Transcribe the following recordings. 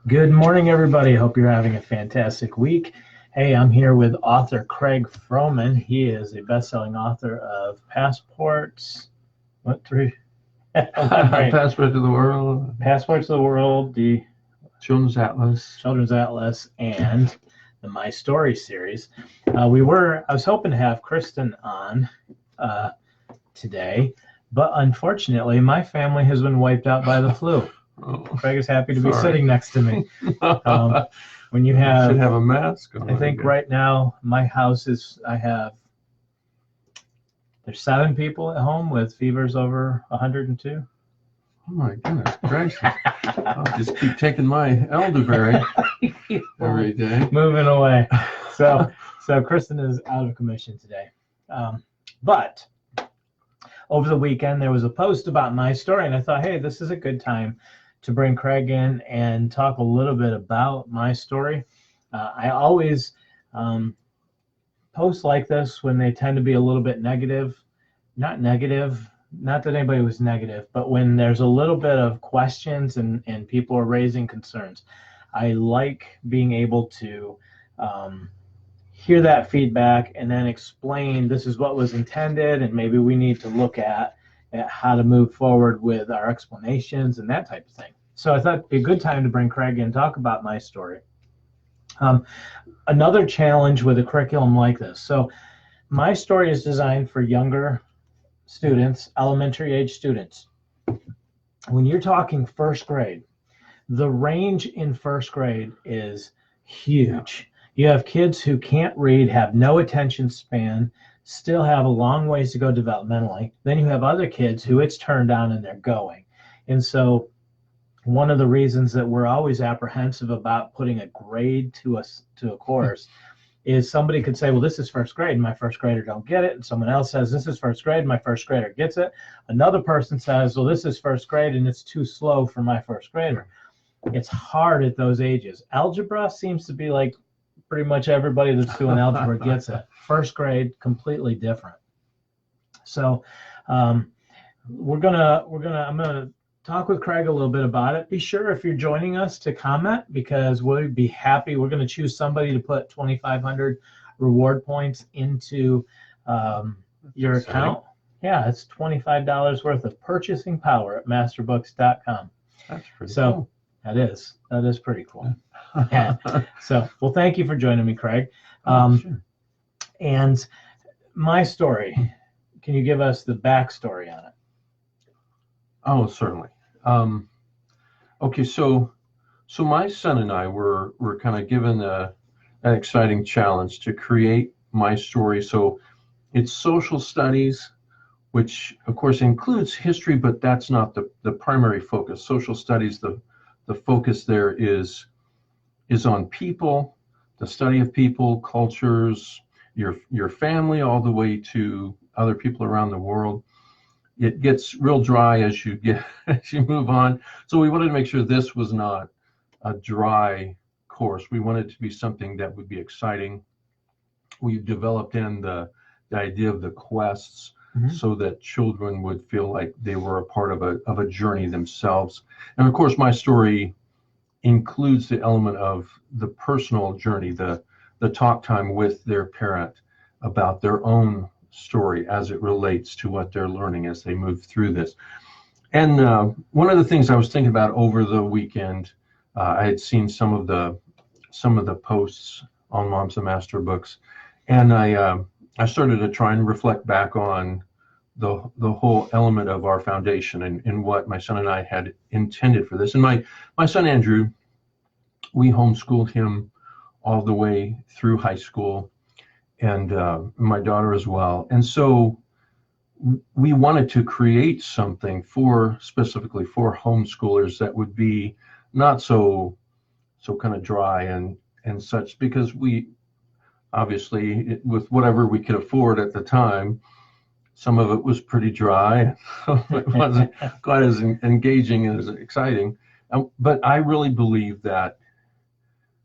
Good morning, everybody. Hope you're having a fantastic week. Hey, I'm here with author Craig Froman. He is a best-selling author of Passports. What three? Passport to the World. Passports to the World, the Children's Atlas, and the My Story series. I was hoping to have Kristen on today, but unfortunately, my family has been wiped out by the flu. Oh, Craig is happy to be sitting next to me. When you should have a mask on. I think right now my house is, there's 7 people at home with fevers over 102. Oh my goodness gracious. I'll just keep taking my elderberry every day. Moving away. So Kristen is out of commission today. But over the weekend, there was a post about my story, and I thought, hey, this is a good time to bring Craig in and talk a little bit about my story. I always post like this when they tend to be a little bit negative. Not that anybody was negative, but when there's a little bit of questions and people are raising concerns. I like being able to hear that feedback and then explain this is what was intended, and maybe we need to look at how to move forward with our explanations and that type of thing. So I thought it'd be a good time to bring Craig in and talk about my story. Another challenge with a curriculum like this. So my story is designed for younger students, elementary age students. When you're talking first grade, the range in first grade is huge. You have kids who can't read, have no attention span, still have a long ways to go developmentally. Then you have other kids who it's turned on and they're going. And so one of the reasons that we're always apprehensive about putting a grade to a course is somebody could say, well, this is first grade and my first grader don't get it. And someone else says, this is first grade and my first grader gets it. Another person says, well, this is first grade and it's too slow for my first grader. It's hard at those ages. Algebra seems to be like pretty much everybody that's doing algebra gets it. First grade, completely different. So I'm gonna talk with Craig a little bit about it. Be sure if you're joining us to comment, because we'll be happy. We're going to choose somebody to put 2,500 reward points into your account. Yeah, it's $25 worth of purchasing power at masterbooks.com. That's pretty cool. That is pretty cool. Yeah. So, well, thank you for joining me, Craig. Sure. And my story, can you give us the backstory on it? Oh, certainly. Okay, so my son and I were kind of given an exciting challenge to create my story. So it's social studies, which of course includes history, but that's not the primary focus. Social studies, the focus there is on people, the study of people, cultures, your family, all the way to other people around the world. It gets real dry as you move on. So we wanted to make sure this was not a dry course. We wanted it to be something that would be exciting. We developed in the idea of the quests, so that children would feel like they were a part of a journey themselves. And of course, my story includes the element of the personal journey, the talk time with their parent about their own story as it relates to what they're learning as they move through this. And one of the things I was thinking about over the weekend, I had seen some of the posts on Moms and Master Books, and I started to try and reflect back on the whole element of our foundation and what my son and I had intended for this. And my son Andrew, we homeschooled him all the way through high school, and my daughter as well. And so we wanted to create something specifically for homeschoolers that would be not so kind of dry and such, because we obviously, with whatever we could afford at the time, some of it was pretty dry. It wasn't quite as engaging and as exciting. But I really believe that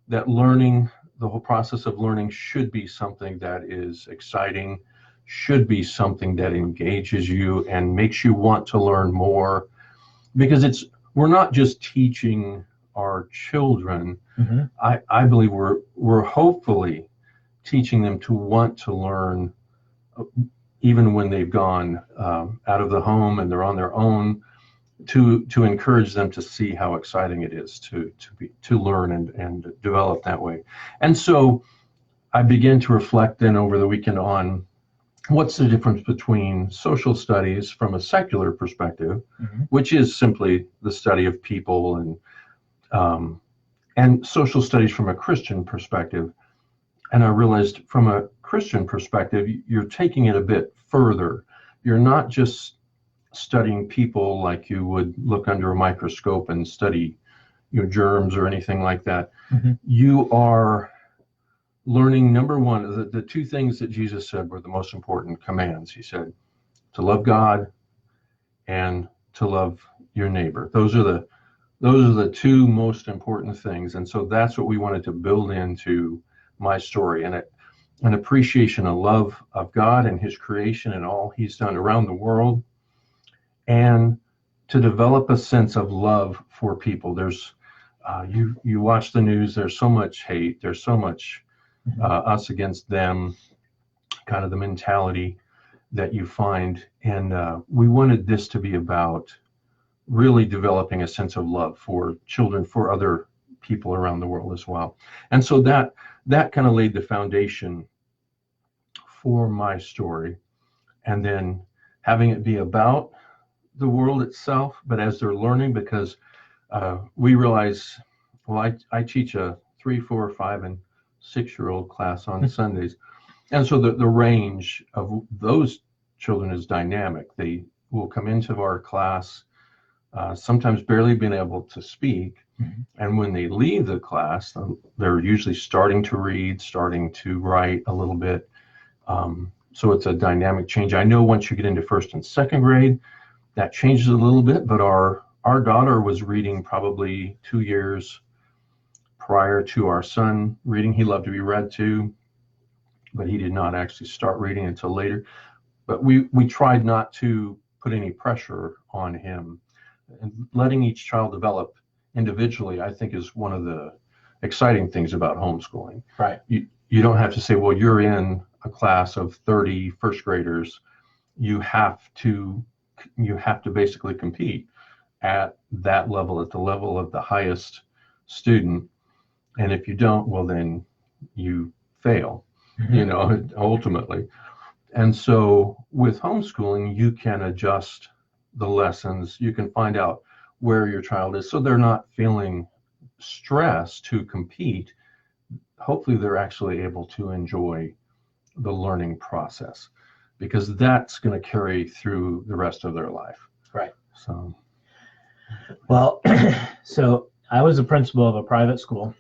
learning, the whole process of learning, should be something that is exciting, should be something that engages you and makes you want to learn more, because we're not just teaching our children, Mhm. I believe we're hopefully teaching them to want to learn, even when they've gone out of the home and they're on their own, to encourage them to see how exciting it is to learn and develop that way. And so I began to reflect then over the weekend on what's the difference between social studies from a secular perspective, Mhm. which is simply the study of people, and social studies from a Christian perspective. And I realized from a Christian perspective, you're taking it a bit further. You're not just studying people like you would look under a microscope and study, germs or anything like that. Mhm. You are learning, number one, the two things that Jesus said were the most important commands. He said to love God and to love your neighbor. Those are the two most important things. And so that's what we wanted to build into my story, and an appreciation, a love of God and his creation and all he's done around the world, and to develop a sense of love for people. There's you watch the news, there's so much hate, there's so much us against them, kind of the mentality that you find. And we wanted this to be about really developing a sense of love for children, for other people around the world as well. And so that kind of laid the foundation for my story. And then having it be about the world itself, but as they're learning, because we realize, well, I teach a 3, 4, 5, and 6-year-old class on Sundays. And so the range of those children is dynamic. They will come into our class, sometimes barely being able to speak. Mhm. And when they leave the class, they're usually starting to read, starting to write a little bit. So it's a dynamic change. I know once you get into 1st and 2nd grade, that changes a little bit, but our daughter was reading probably 2 years prior to our son reading. He loved to be read to, but he did not actually start reading until later. But we tried not to put any pressure on him, and letting each child develop individually, I think, is one of the exciting things about homeschooling. Right. You don't have to say, well, you're in a class of 30 first graders. You have to basically compete at that level, at the level of the highest student. And if you don't, well, then you fail, ultimately. And so with homeschooling, you can adjust the lessons. You can find out where your child is, so they're not feeling stressed to compete. Hopefully they're actually able to enjoy the learning process, because that's going to carry through the rest of their life. Right. So, well, so I was a principal of a private school,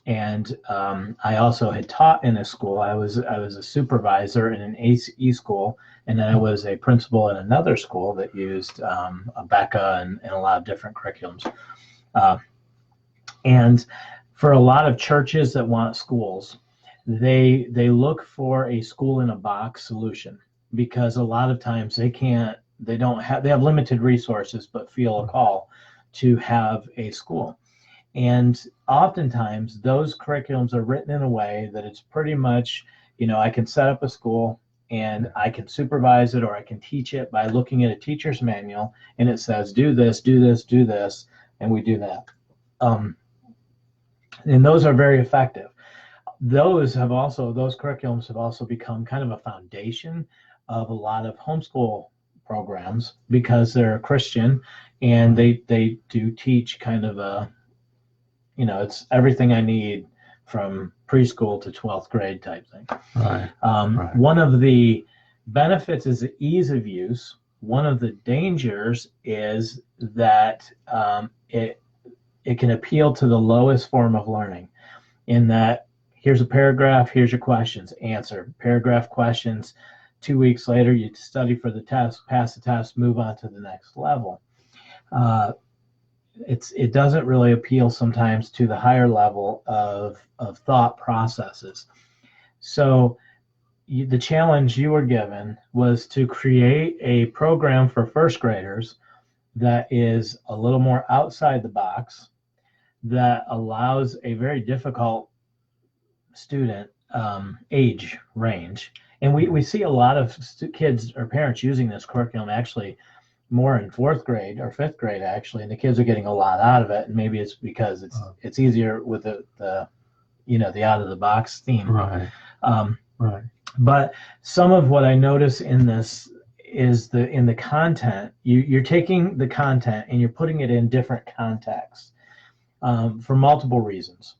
and I also had taught in a school. I was a supervisor in an ACE school, and then I was a principal in another school that used a BECA and a lot of different curriculums. And for a lot of churches that want schools, they look for a school in a box solution, because a lot of times they have limited resources, but feel a call to have a school. And oftentimes those curriculums are written in a way that it's pretty much, I can set up a school and I can supervise it, or I can teach it by looking at a teacher's manual, and it says, do this, do this, do this, and we do that. And those are very effective. Those curriculums have also become kind of a foundation of a lot of homeschool programs, because they're Christian, and they do teach kind of a, it's everything I need from preschool to 12th grade type thing. Right. One of the benefits is the ease of use. One of the dangers is that it can appeal to the lowest form of learning, in that here's a paragraph, here's your questions, answer. Paragraph, questions. 2 weeks later, you study for the test, pass the test, move on to the next level. It doesn't really appeal sometimes to the higher level of thought processes. So the challenge you were given was to create a program for first graders that is a little more outside the box, that allows a very difficult student age range. And we see a lot of kids or parents using this curriculum actually more in fourth grade or fifth grade, actually, and the kids are getting a lot out of it. And maybe it's because it's easier with the the out of the box theme. Right. Right. But some of what I notice in this is in the content, you're taking the content and you're putting it in different contexts for multiple reasons.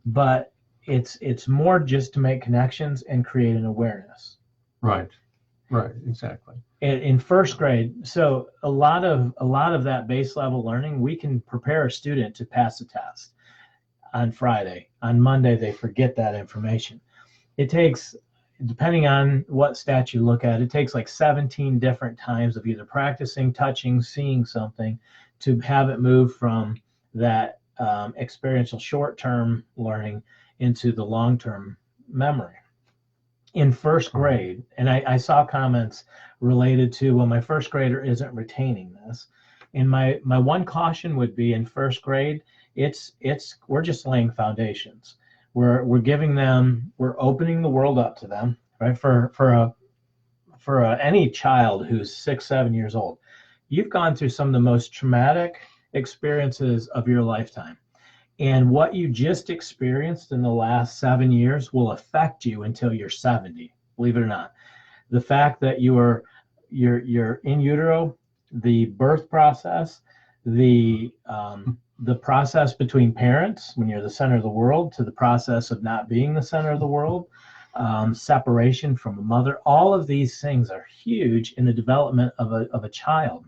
But it's more just to make connections and create an awareness. Right. Right. Exactly. In first grade, so a lot of that base level learning, we can prepare a student to pass a test on Friday. On Monday, they forget that information. It takes, depending on what stat you look at, it takes like 17 different times of either practicing, touching, seeing something to have it move from that experiential short-term learning into the long-term memory. In first grade, and I saw comments related to, well, my first grader isn't retaining this. And my one caution would be in first grade, we're just laying foundations. We're giving them, we're opening the world up to them, right? For any child who's 6, 7 years old, you've gone through some of the most traumatic experiences of your lifetime. And what you just experienced in the last 7 years will affect you until you're 70, believe it or not. The fact that you're in utero, the birth process, the process between parents when you're the center of the world to the process of not being the center of the world, separation from a mother, all of these things are huge in the development of a child.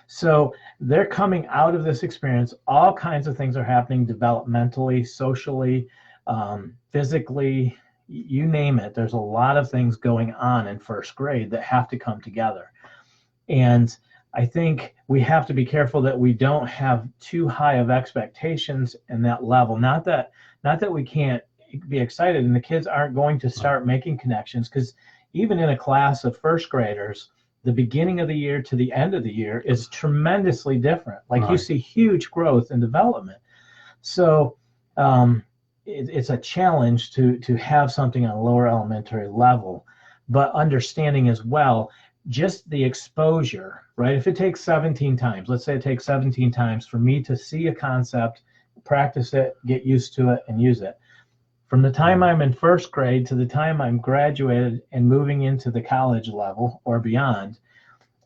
So they're coming out of this experience. All kinds of things are happening developmentally, socially, physically, you name it. There's a lot of things going on in first grade that have to come together. And I think we have to be careful that we don't have too high of expectations in that level. Not that we can't be excited and the kids aren't going to start making connections, because even in a class of first graders, the beginning of the year to the end of the year is tremendously different. Like you see huge growth and development. So it's a challenge to have something on a lower elementary level, but understanding as well, just the exposure, right? If it takes 17 times, let's say it takes 17 times for me to see a concept, practice it, get used to it, and use it. From the time I'm in first grade to the time I'm graduated and moving into the college level or beyond,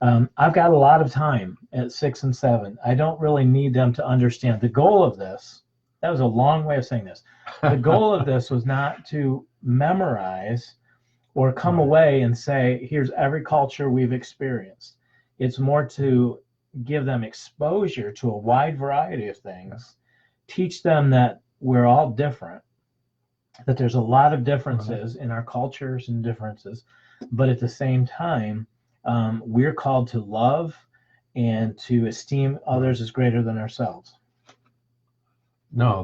I've got a lot of time at 6 and 7. I don't really need them to understand. The goal of this, that was a long way of saying this. The goal of this was not to memorize or come away and say, here's every culture we've experienced. It's more to give them exposure to a wide variety of things, teach them that we're all different, that there's a lot of differences in our cultures and differences, but at the same time, we're called to love and to esteem others as greater than ourselves. No,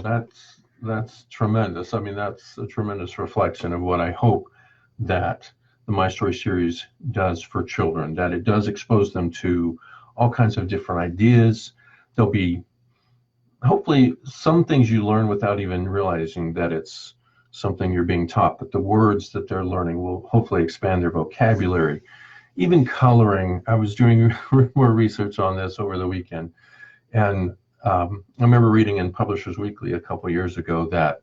that's tremendous. I mean, that's a tremendous reflection of what I hope that the My Story series does for children, that it does expose them to all kinds of different ideas. There'll be hopefully some things you learn without even realizing that it's something you're being taught, but the words that they're learning will hopefully expand their vocabulary. Even coloring, I was doing more research on this over the weekend, and I remember reading in Publishers Weekly a couple years ago that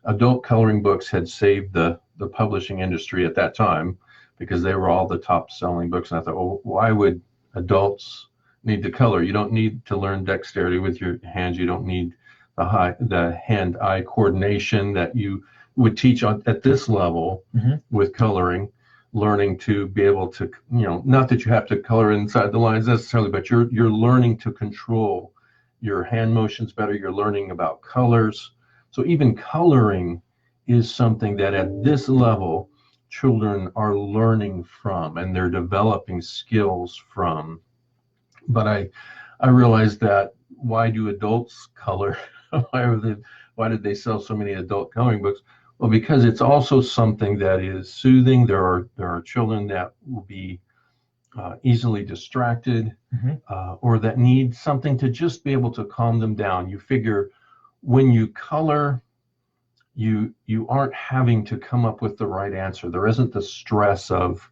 adult coloring books had saved the publishing industry at that time because they were all the top selling books. And I thought, well, why would adults need to color? You don't need to learn dexterity with your hands. You don't need the hand-eye coordination that you would teach at this level with coloring, learning to be able to, not that you have to color inside the lines necessarily, but you're learning to control your hand motions better. You're learning about colors. So even coloring is something that at this level, children are learning from and they're developing skills from. But I realized that, why do adults color? Why did they sell so many adult coloring books? Well, because it's also something that is soothing. There are children that will be easily distracted, Mm-hmm. or that need something to just be able to calm them down. You figure when you color, you aren't having to come up with the right answer. There isn't the stress of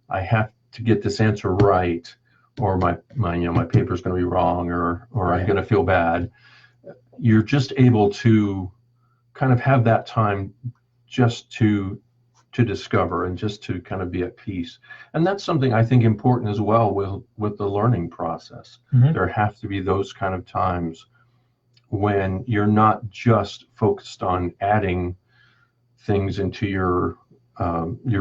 I have to get this answer right, or my paper's going to be wrong, or I'm going to feel bad. You're just able to kind of have that time just to discover and just to kind of be at peace. And that's something I think important as well with the learning process. Mm-hmm. There have to be those kind of times when you're not just focused on adding things into your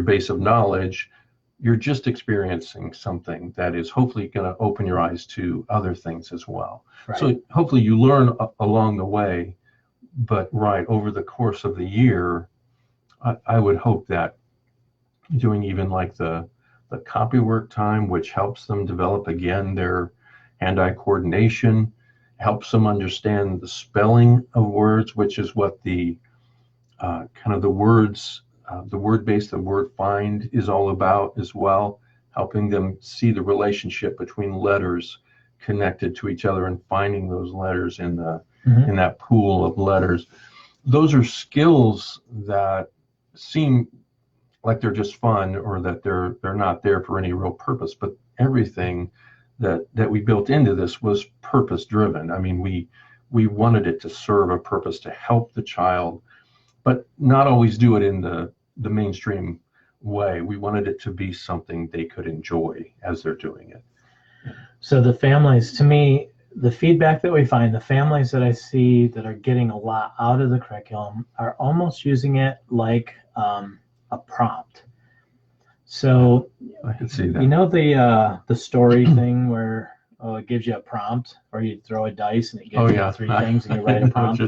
base of knowledge. You're just experiencing something that is hopefully going to open your eyes to other things as well. Right. So hopefully you learn along the way, but over the course of the year, I would hope that doing even like the copywork time, which helps them develop again their hand-eye coordination, helps them understand the spelling of words, which is what the kind of the words, the word base, the word find is all about as well, helping them see the relationship between letters connected to each other and finding those letters in the in that pool of letters. Those are skills that seem like they're just fun, or that they're not there for any real purpose, but everything that we built into this was purpose driven. I mean, we wanted it to serve a purpose to help the child, but not always do it in the mainstream way. We wanted it to be something they could enjoy as they're doing it. So the families, to me, the feedback that we find, the families that I see that are getting a lot out of the curriculum are almost using it like a prompt. So I can see that. You know the story thing where it gives you a prompt, or you throw a dice and it gives you three things and you write a prompt.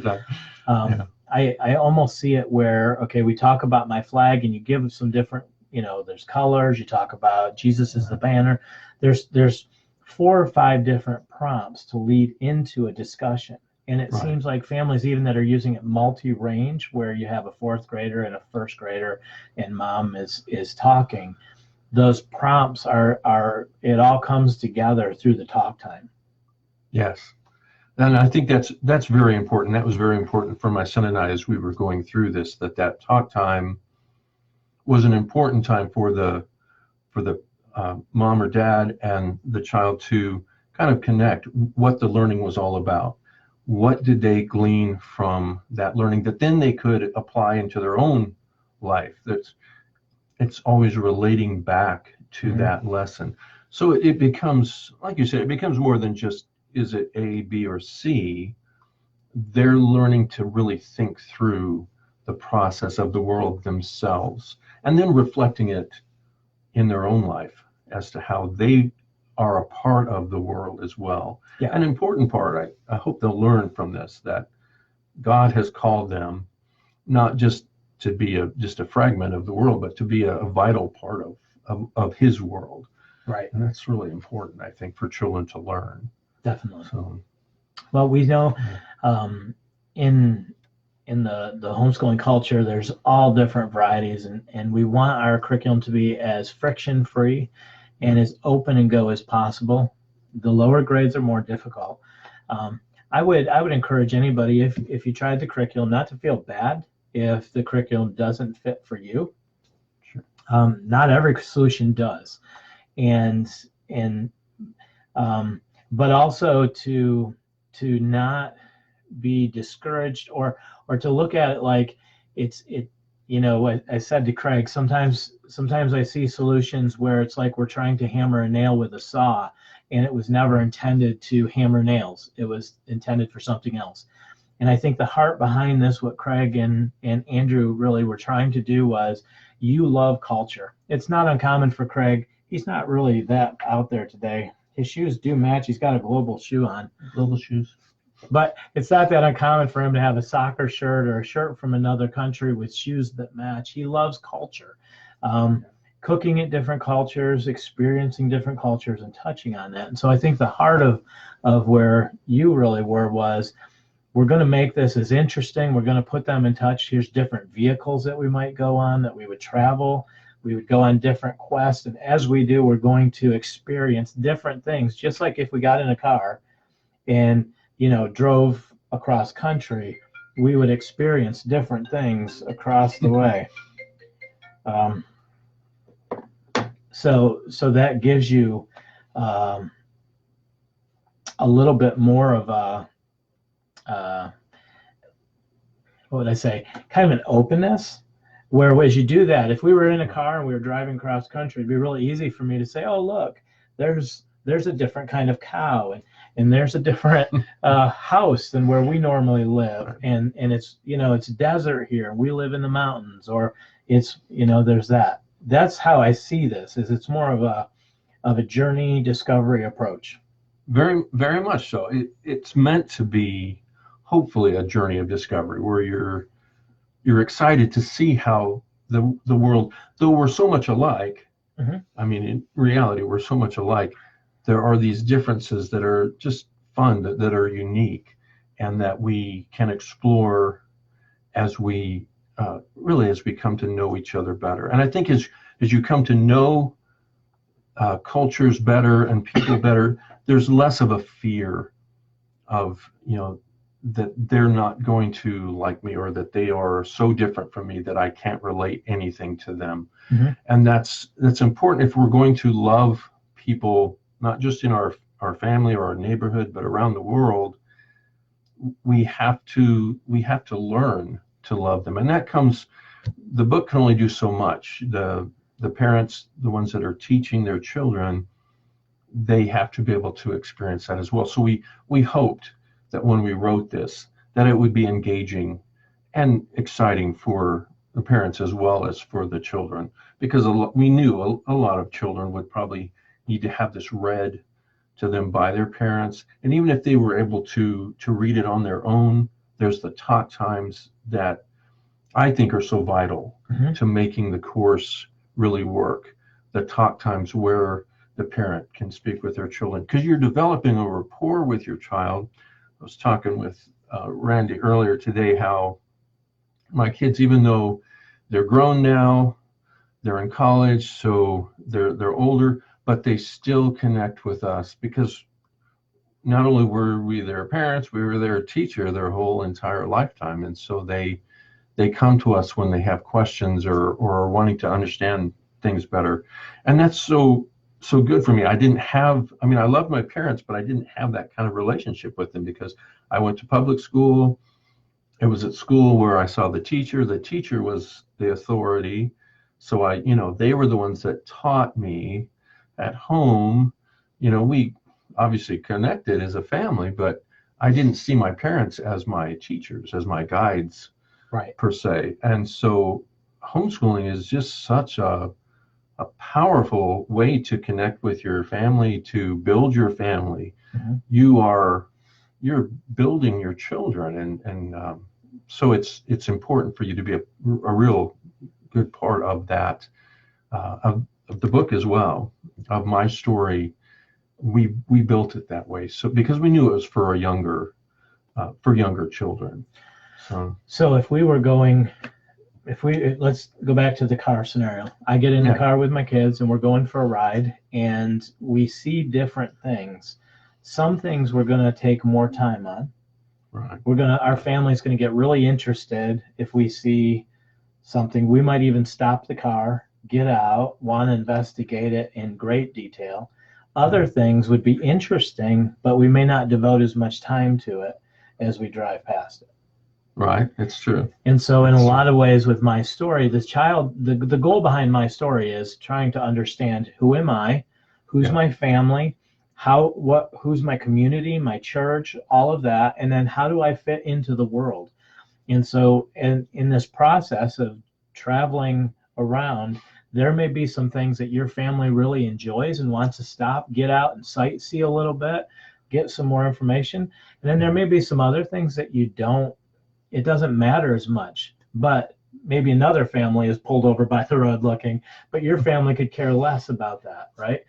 I almost see it where, okay, we talk about my flag and you give some different, there's colors. You talk about Jesus is the banner. There's 4 or 5 different prompts to lead into a discussion. And it seems like families, even that are using it multi-range, where you have a 4th grader and a 1st grader and mom is talking, those prompts are it all comes together through the talk time. Yes. And I think that's very important. That was very important for my son and I as we were going through this, that talk time was an important time for the mom or dad and the child to kind of connect what the learning was all about. What did they glean from that learning that then they could apply into their own life? It's always relating back to that lesson. So it becomes, like you said, it becomes more than just, is it A, B, or C? They're learning to really think through the process of the world themselves, and then reflecting it in their own life as to how they are a part of the world as well. Yeah. An important part, I hope they'll learn from this, that God has called them not just to be just a fragment of the world, but to be a vital part of his world. Right. And that's really important, I think, for children to learn. Definitely. So, well, we know in the homeschooling culture, there's all different varieties, and we want our curriculum to be as friction free and as open and go as possible. The lower grades are more difficult. I would encourage anybody, if you tried the curriculum, not to feel bad if the curriculum doesn't fit for you. Sure. Not every solution does, but also to not be discouraged, or to look at it like I said to Craig, sometimes I see solutions where it's like we're trying to hammer a nail with a saw, and it was never intended to hammer nails. It was intended for something else. And I think the heart behind this, what Craig and Andrew really were trying to do, was, you love culture. It's not uncommon for Craig. He's not really that out there today. His shoes do match. He's got a global shoe on. Global shoes. But it's not that uncommon for him to have a soccer shirt or a shirt from another country with shoes that match. He loves culture. Cooking at different cultures, experiencing different cultures, and touching on that. And so I think the heart of where you really were was, we're going to make this as interesting. We're going to put them in touch. Here's different vehicles that we might go on, that we would travel. We would go on different quests, and as we do, we're going to experience different things. Just like if we got in a car and drove across country, we would experience different things across the way. So that gives you a little bit more of a what would I say, kind of an openness, where as you do that, if we were in a car and we were driving cross country, it'd be really easy for me to say, oh, look, there's a different kind of cow, and there's a different house than where we normally live, and it's it's desert here, we live in the mountains, or it's there's that. That's how I see this, is it's more of a journey discovery approach. Very, very much so. It's meant to be, hopefully, a journey of discovery where you're excited to see how the world, though we're so much alike, mm-hmm. I mean, in reality, we're so much alike, there are these differences that are just fun, that are unique, and that we can explore as we really as we come to know each other better. And I think as you come to know cultures better and people better, there's less of a fear of that they're not going to like me, or that they are so different from me that I can't relate anything to them. Mm-hmm. And that's important if we're going to love people, not just in our family or our neighborhood, but around the world. We have to learn to love them, and that comes. The book can only do so much. The parents, the ones that are teaching their children, they have to be able to experience that as well. So we hoped that when we wrote this, that it would be engaging and exciting for the parents as well as for the children, because we knew a lot of children would probably need to have this read to them by their parents. And even if they were able to read it on their own, there's the talk times that I think are so vital mm-hmm. to making the course really work. The talk times where the parent can speak with their children, because you're developing a rapport with your child. I was talking with Randy earlier today how my kids, even though they're grown now, they're in college, so they're older, but they still connect with us, because not only were we their parents, we were their teacher their whole entire lifetime. And so they come to us when they have questions or are wanting to understand things better. And that's so good for me. I love my parents, but I didn't have that kind of relationship with them, because I went to public school. It was at school where I saw the teacher. The teacher was the authority. So they were the ones that taught me. At home, we obviously connected as a family, but I didn't see my parents as my teachers, as my guides, right, per se. And so homeschooling is just such a powerful way to connect with your family, to build your family. Mm-hmm. You're building your children, and so it's important for you to be a real good part of that, of the book as well, of my story. We built it that way, so because we knew it was for younger children. So let's go back to the car scenario. I get in the car with my kids and we're going for a ride, and we see different things. Some things we're going to take more time on. Right. Our family's going to get really interested if we see something. We might even stop the car, get out, want to investigate it in great detail. Other things would be interesting, but we may not devote as much time to it as we drive past it. Right, it's true. And so in a lot of ways with my story, the goal behind my story is trying to understand, who am I, who's my family, who's my community, my church, all of that, and then how do I fit into the world? And so in this process of traveling around, there may be some things that your family really enjoys and wants to stop, get out and sightsee a little bit, get some more information. And then there may be some other things that it doesn't matter as much, but maybe another family is pulled over by the road looking, but your family could care less about that, right?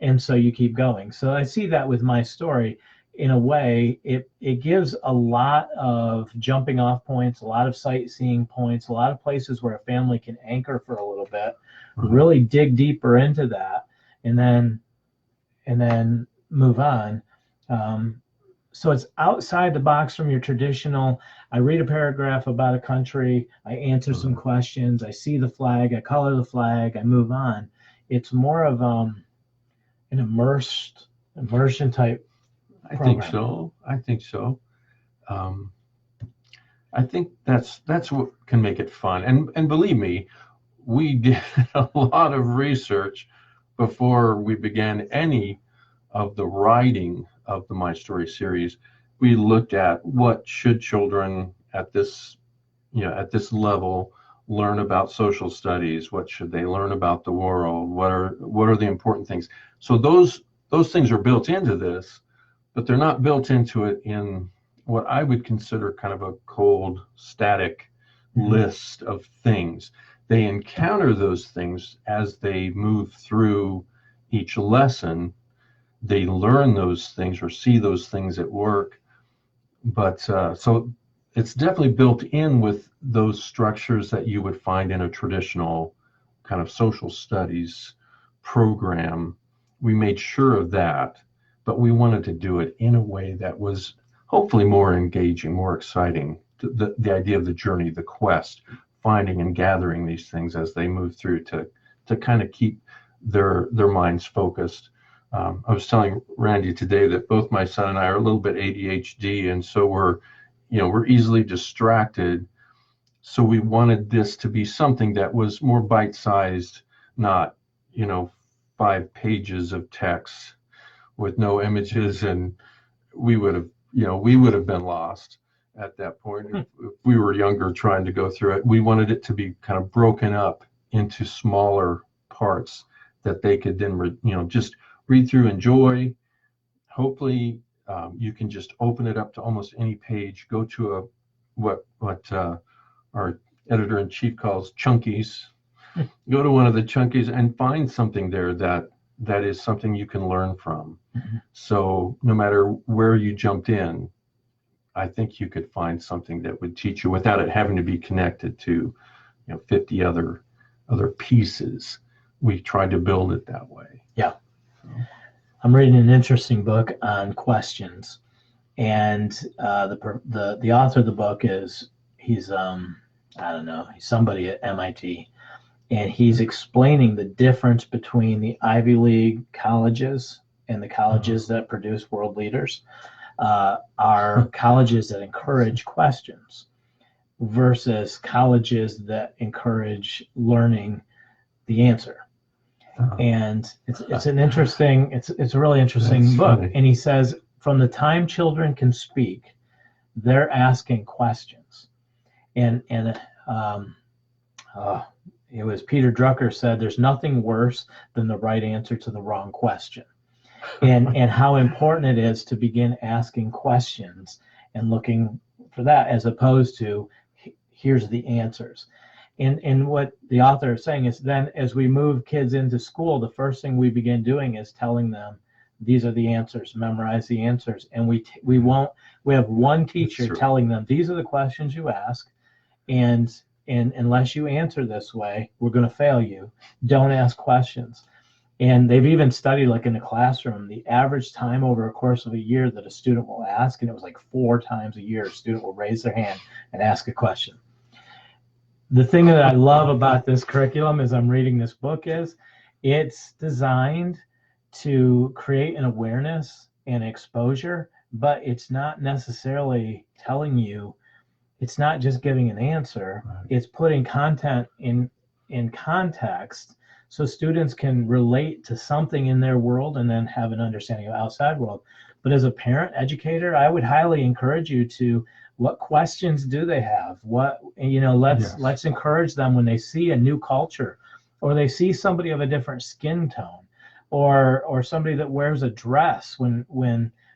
And so you keep going. So I see that with my story. in a way, it gives a lot of jumping off points, a lot of sightseeing points, a lot of places where a family can anchor for a little bit, really dig deeper into that, and then move on. So it's outside the box from your traditional, I read a paragraph about a country, I answer some questions, I see the flag, I color the flag, I move on. It's more of an immersion type program. I think so. I think that's what can make it fun. And believe me, we did a lot of research before we began any of the writing of the My Story series. We looked at what should children at this level learn about social studies, what should they learn about the world, what are the important things. So those things are built into this, but they're not built into it in what I would consider kind of a cold, static list of things. They encounter those things as they move through each lesson. They learn those things or see those things at work. But so it's definitely built in with those structures that you would find in a traditional kind of social studies program. We made sure of that, but we wanted to do it in a way that was hopefully more engaging, more exciting. The idea of the journey, the quest, finding and gathering these things as they move through to kind of keep their minds focused. I was telling Randy today that both my son and I are a little bit ADHD, and so we're easily distracted. So we wanted this to be something that was more bite-sized, not 5 pages of text with no images, and we would have been lost at that point if we were younger trying to go through it. We wanted it to be kind of broken up into smaller parts that they could then just read through, enjoy. Hopefully you can just open it up to almost any page, go to what our editor-in-chief calls chunkies. Go to one of the chunkies and find something there that is something you can learn from. So no matter where you jumped in, I think you could find something that would teach you without it having to be connected to 50 other pieces. We tried to build it that way. Yeah. I'm reading an interesting book on questions, and the author of the book he's somebody at MIT, and he's explaining the difference between the Ivy League colleges and the colleges that produce world leaders, are colleges that encourage questions versus colleges that encourage learning the answer. And it's a really interesting book. Funny. And he says, from the time children can speak, they're asking questions. And it was Peter Drucker said, there's nothing worse than the right answer to the wrong question. And how important it is to begin asking questions and looking for that, as opposed to here's the answers. And what the author is saying is, then as we move kids into school, the first thing we begin doing is telling them, these are the answers, memorize the answers. And we have one teacher telling them, these are the questions you ask, and unless you answer this way, we're going to fail you. Don't ask questions. And they've even studied, like in a classroom, the average time over a course of a year that a student will ask, and it was like 4 times a year, a student will raise their hand and ask a question. The thing that I love about this curriculum as I'm reading this book is it's designed to create an awareness and exposure, but it's not necessarily telling you, it's not just giving an answer, it's putting content in context so students can relate to something in their world and then have an understanding of outside world. But as a parent educator, I would highly encourage you to, what questions do they have? Let's encourage them when they see a new culture, or they see somebody of a different skin tone, or somebody that wears a dress when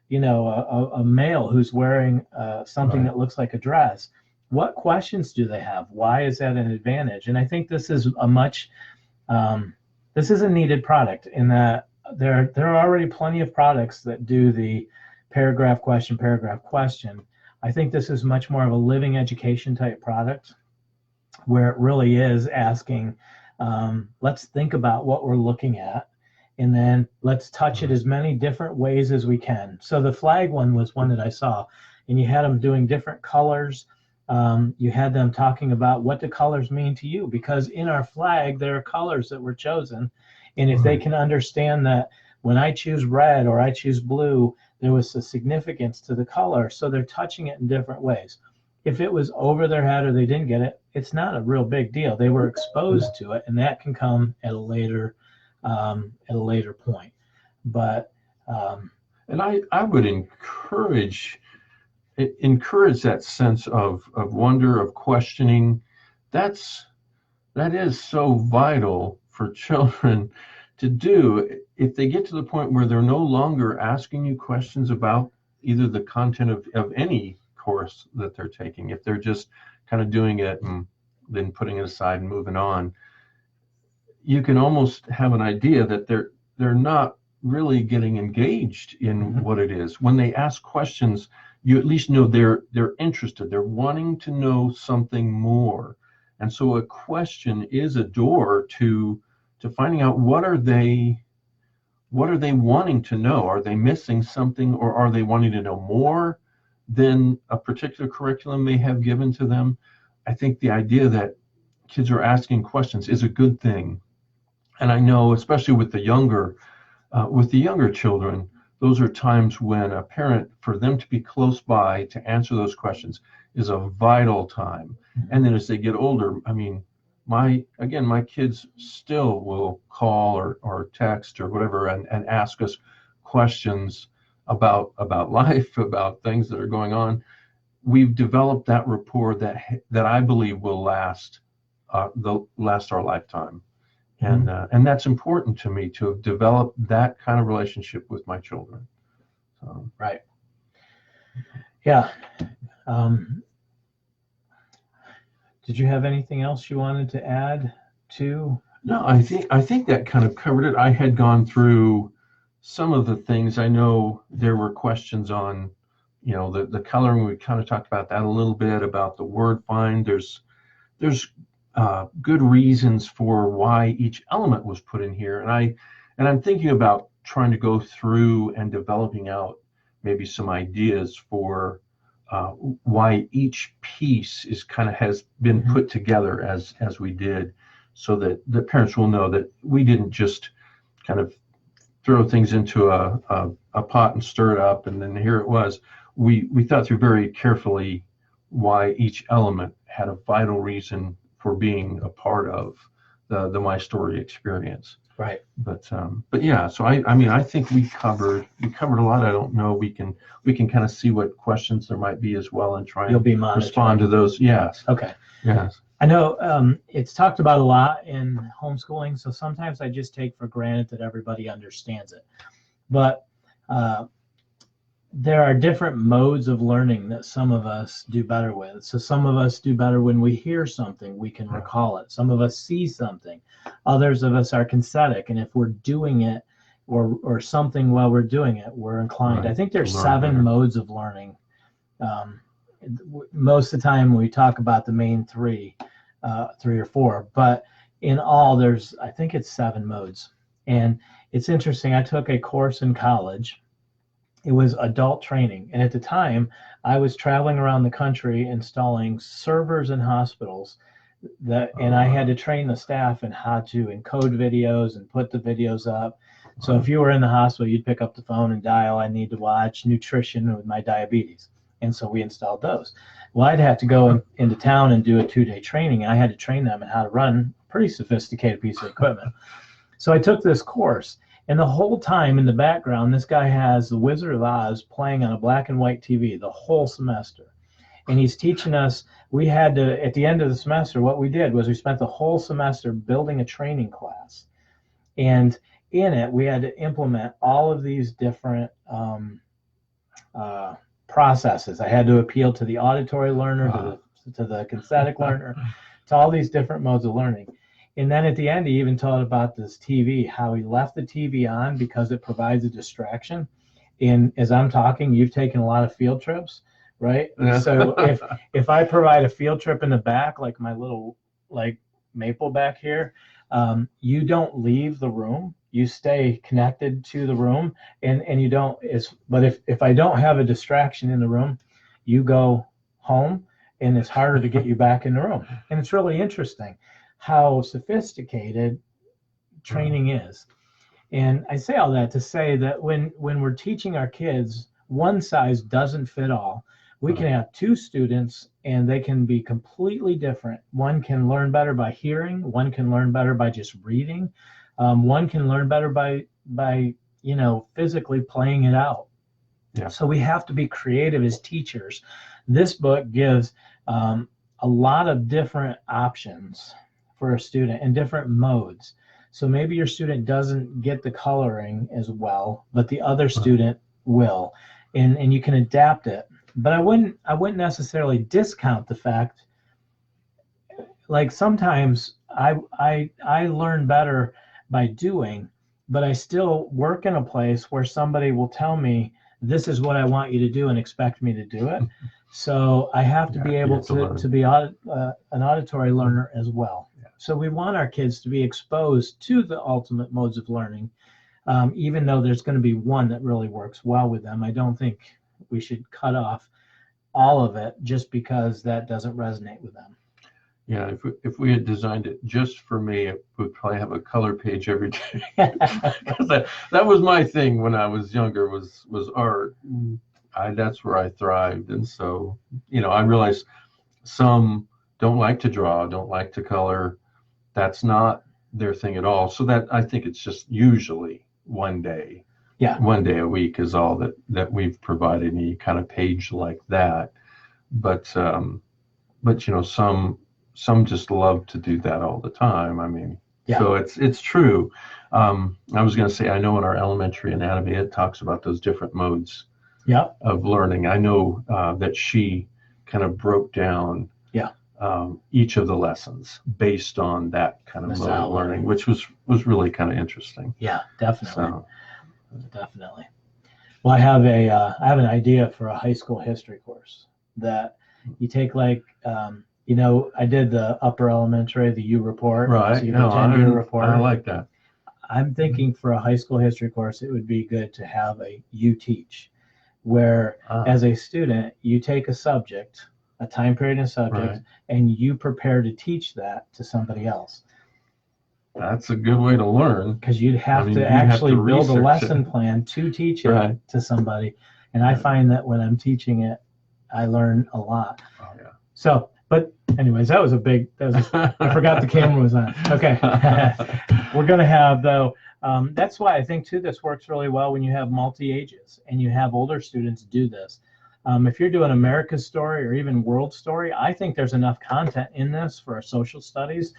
a male who's wearing something that looks like a dress. What questions do they have? Why is that an advantage? And I think this is this is a needed product, in that there are already plenty of products that do the paragraph, question, paragraph, question. I think this is much more of a living education type product, where it really is asking, let's think about what we're looking at, and then let's touch it as many different ways as we can. So the flag one was one that I saw, and you had them doing different colors. You had them talking about what do colors mean to you, because in our flag there are colors that were chosen, and if they can understand that when I choose red or I choose blue, there was a significance to the color, so they're touching it in different ways. If it was over their head or they didn't get it, it's not a real big deal. They were exposed to it, and that can come at a later point. But and I would encourage that sense of wonder, of questioning. That is so vital for children to do. If they get to the point where they're no longer asking you questions about either the content of any course that they're taking, if they're just kind of doing it and then putting it aside and moving on, you can almost have an idea that they're not really getting engaged in what it is. When they ask questions, you at least know they're interested. They're wanting to know something more. And so a question is a door to finding out what are they wanting to know? Are they missing something, or are they wanting to know more than a particular curriculum may have given to them? I think the idea that kids are asking questions is a good thing. And I know, especially with the younger children, those are times when a parent, for them to be close by to answer those questions is a vital time. And then as they get older, I mean, my kids still will call or text or whatever and ask us questions about life, about things that are going on. We've developed that rapport that I believe will last our lifetime. And that's important to me, to have developed that kind of relationship with my children. So. Right. Yeah. Did you have anything else you wanted to add to? No, I think that kind of covered it. I had gone through some of the things. I know there were questions on, the coloring. We kind of talked about that a little bit, about the word find. There's good reasons for why each element was put in here, and I'm thinking about trying to go through and developing out maybe some ideas for why each piece has been put together as we did, so that the parents will know that we didn't just kind of throw things into a pot and stir it up and then here it was. We thought through very carefully why each element had a vital reason for being a part of the My Story experience. Right. But yeah, so I think we covered a lot. I don't know, we can kind of see what questions there might be as well and try and respond to those. Yes. Okay. Yes. I know it's talked about a lot in homeschooling, so sometimes I just take for granted that everybody understands it. But there are different modes of learning that some of us do better with. So some of us do better when we hear something, we can recall it. Some of us see something. Others of us are kinesthetic, and if we're doing it or something while we're doing it, we're inclined. Right. I think there's 7 modes of learning. Most of the time we talk about the main 3 or 4, but in all I think it's 7 modes. And it's interesting, I took a course in college. It was adult training, and at the time I was traveling around the country installing servers in hospitals and I had to train the staff in how to encode videos and put the videos up. So if you were in the hospital, you'd pick up the phone and dial, I need to watch nutrition with my diabetes. And so we installed those. Well, I'd have to go into town and do a 2-day training. I had to train them in how to run a pretty sophisticated piece of equipment. So I took this course, and the whole time in the background, this guy has The Wizard of Oz playing on a black and white TV the whole semester. And he's teaching us, we had to, at the end of the semester, what we did was we spent the whole semester building a training class. And in it, we had to implement all of these different processes. I had to appeal to the auditory learner, to the kinesthetic learner, to all these different modes of learning. And then at the end, he even taught about this TV, how he left the TV on because it provides a distraction. And as I'm talking, you've taken a lot of field trips, right? Yeah. So if I provide a field trip in the back, like my little like maple back here, you don't leave the room. You stay connected to the room, and you don't. But if I don't have a distraction in the room, you go home, and it's harder to get you back in the room. And it's really interesting how sophisticated training is. And I say all that to say that when we're teaching our kids, one size doesn't fit all. We can have two students and they can be completely different. One can learn better by hearing. One can learn better by just reading. One can learn better by physically playing it out. Yeah. So we have to be creative as teachers. This book gives a lot of different options for a student and different modes. So maybe your student doesn't get the coloring as well, but the other student will, and you can adapt it. But I wouldn't necessarily discount the fact, like sometimes I learn better by doing, but I still work in a place where somebody will tell me, this is what I want you to do, and expect me to do it. So I have to be able to be an auditory learner as well. So we want our kids to be exposed to the ultimate modes of learning, even though there's going to be one that really works well with them. I don't think we should cut off all of it just because that doesn't resonate with them. Yeah, if we had designed it just for me, it would probably have a color page every day. that was my thing when I was younger, was art. That's where I thrived. And so, I realized some don't like to draw, don't like to color. That's not their thing at all. So that, I think it's just usually one day. Yeah. One day a week is all that we've provided, any kind of page like that. But some just love to do that all the time. I mean, yeah. So it's true. I was going to say, I know in our elementary anatomy, it talks about those different modes of learning. I know that she kind of broke down each of the lessons based on that kind of mode of learning, which was really kind of interesting. Yeah, definitely. Definitely. Well, I have an idea for a high school history course that you take, like, I did the upper elementary, the U report. Right. So you report. I like that. I'm thinking for a high school history course, it would be good to have a you teach, where as a student, you take a subject, a time period and subject, and you prepare to teach that to somebody else. That's a good way to learn. Because you'd have to actually build a lesson plan to teach it to somebody. And I find that when I'm teaching it, I learn a lot. Oh, yeah. So, but anyways, I forgot the camera was on. Okay. We're going to have, though, that's why I think, too, this works really well when you have multi-ages and you have older students do this. If you're doing America's story or even world story, I think there's enough content in this for our social studies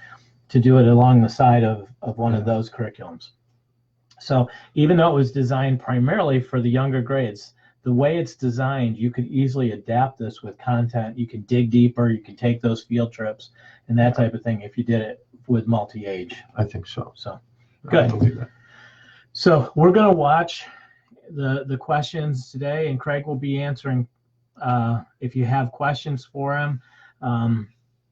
to do it along the side of one of those curriculums. So even though it was designed primarily for the younger grades, the way it's designed, you could easily adapt this with content. You can dig deeper, you can take those field trips and that type of thing if you did it with multi-age. I think so. So good. So we're going to watch the questions today, and Craig will be answering. If you have questions for him,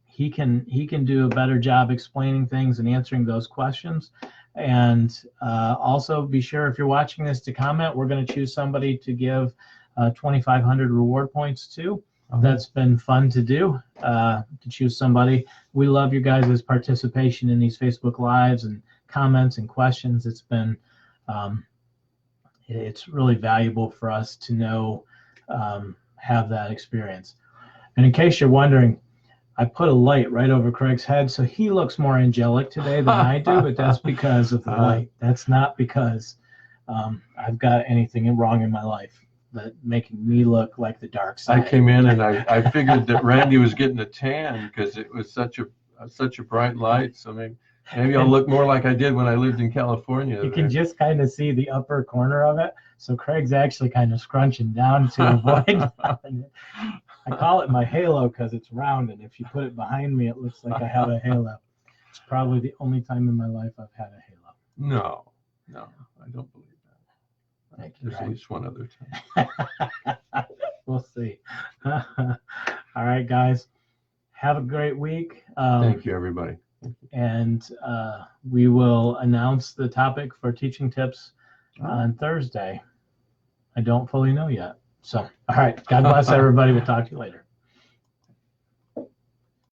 he can do a better job explaining things and answering those questions. And also be sure, if you're watching this, to comment. We're going to choose somebody to give 2,500 reward points to. That's been fun to do, to choose somebody. We love your guys' participation in these Facebook Lives and comments and questions. It's been it's really valuable for us to know, have that experience. And in case you're wondering, I put a light right over Craig's head, so he looks more angelic today than I do, but that's because of the light. That's not because I've got anything wrong in my life that making me look like the dark side. I came in and I figured that Randy was getting a tan because it was such a bright light. So maybe I'll look more like I did when I lived in California. You can just kind of see the upper corner of it. So Craig's actually kind of scrunching down to avoid it. I call it my halo because it's round, and if you put it behind me, it looks like I have a halo. It's probably the only time in my life I've had a halo. No, I don't believe Thank you, There's at Craig. least one other time. We'll see. All right, guys. Have a great week. Thank you, everybody. And we will announce the topic for teaching tips on Thursday. I don't fully know yet. So, all right. God bless everybody. We'll talk to you later.